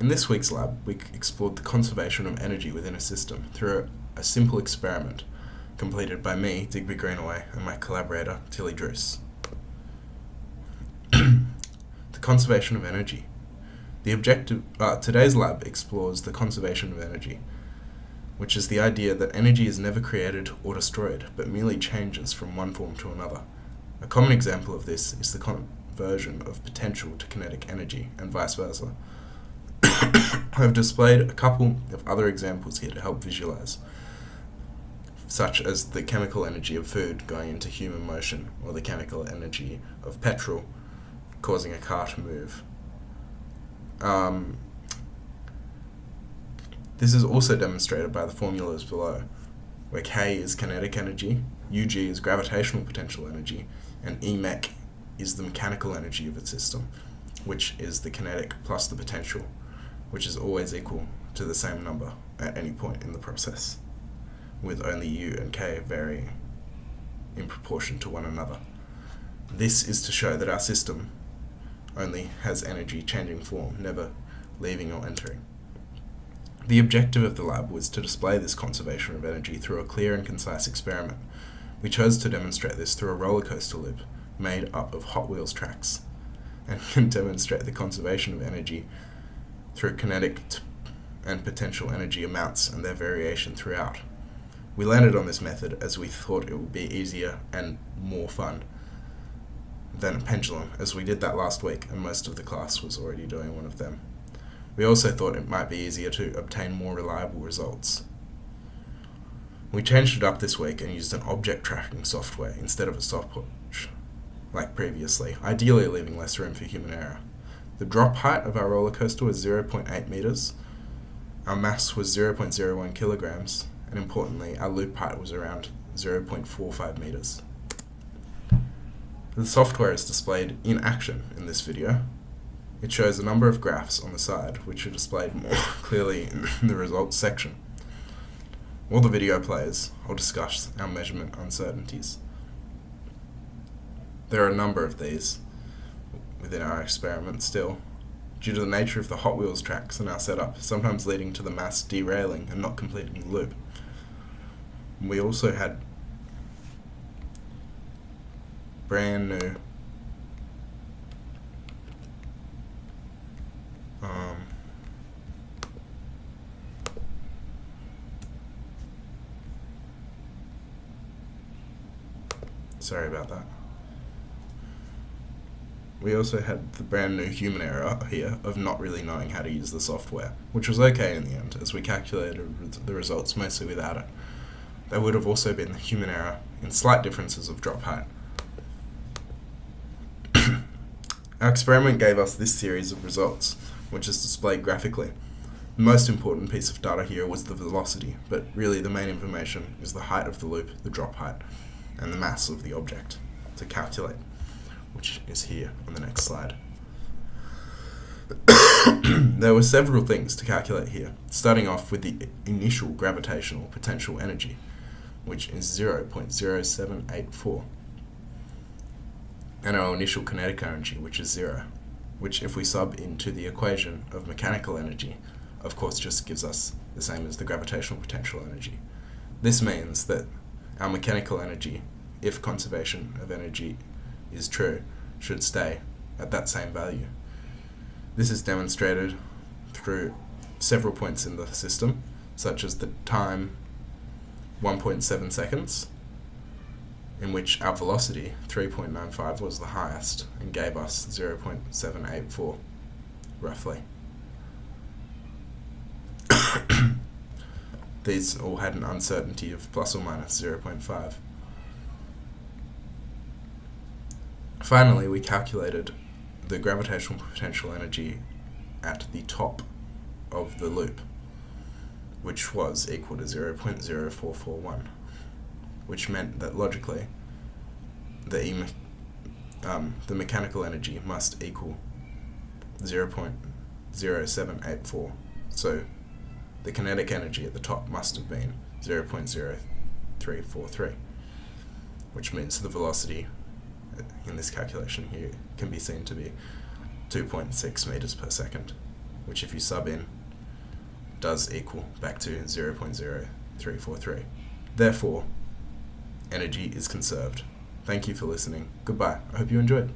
In this week's lab, we explored the conservation of energy within a system through a simple experiment completed by me, Digby, and my collaborator, Tilly Druce. The conservation of energy. Today's lab explores the conservation of energy, which is the idea that energy is never created or destroyed, but merely changes from one form to another. A common example of this is the conversion of potential to kinetic energy, and vice versa. I have displayed a couple of other examples here to help visualize, such as the chemical energy of food going into human motion, or the chemical energy of petrol causing a car to move. This is also demonstrated by the formulas below, where K is kinetic energy, Ug is gravitational potential energy, and Emec is the mechanical energy of a system, which is the kinetic plus the potential, which is always equal to the same number at any point in the process, with only U and K varying in proportion to one another. This is to show that our system only has energy changing form, never leaving or entering. The objective of the lab was to display this conservation of energy through a clear and concise experiment. We chose to demonstrate this through a roller coaster loop made up of Hot Wheels tracks, and can demonstrate the conservation of energy through kinetic and potential energy amounts and their variation throughout. We landed on this method as we thought it would be easier and more fun than a pendulum, as we did that last week and most of the class was already doing one of them. We also thought it might be easier to obtain more reliable results. We changed it up this week and used an object tracking software instead of a stopwatch, like previously, ideally leaving less room for human error. The drop height of our roller coaster was 0.8 meters, our mass was 0.01 kilograms, and importantly, our loop height was around 0.45 meters. The software is displayed in action in this video. It shows a number of graphs on the side, which are displayed more clearly in the results section. While the video plays, I'll discuss our measurement uncertainties. There are a number of these within our experiment still, due to the nature of the Hot Wheels tracks in our setup, sometimes leading to the mass derailing and not completing the loop. We also had brand new sorry about that. We also had the brand new human error here of not really knowing how to use the software, which was okay in the end, as we calculated the results mostly without it. There would have also been the human error in slight differences of drop height. Our experiment gave us this series of results, which is displayed graphically. The most important piece of data here was the velocity, but really the main information is the height of the loop, the drop height, and the mass of the object to calculate, which is here on the next slide. There were several things to calculate here, starting off with the initial gravitational potential energy, which is 0.0784, and our initial kinetic energy, which is 0, which if we sub into the equation of mechanical energy, of course just gives us the same as the gravitational potential energy. This means that our mechanical energy, if conservation of energy is true, should stay at that same value. This is demonstrated through several points in the system, such as the time 1.7 seconds, in which our velocity 3.95 was the highest and gave us 0.784 roughly. These all had an uncertainty of plus or minus 0.5. Finally, we calculated the gravitational potential energy at the top of the loop, which was equal to 0.0441, which meant that logically the mechanical energy must equal 0.0784. So the kinetic energy at the top must have been 0.0343, which means the velocity in this calculation here can be seen to be 2.6 meters per second. which if you sub in does equal back to 0.0343. Therefore, energy is conserved. Thank you for listening. Goodbye. I hope you enjoyed.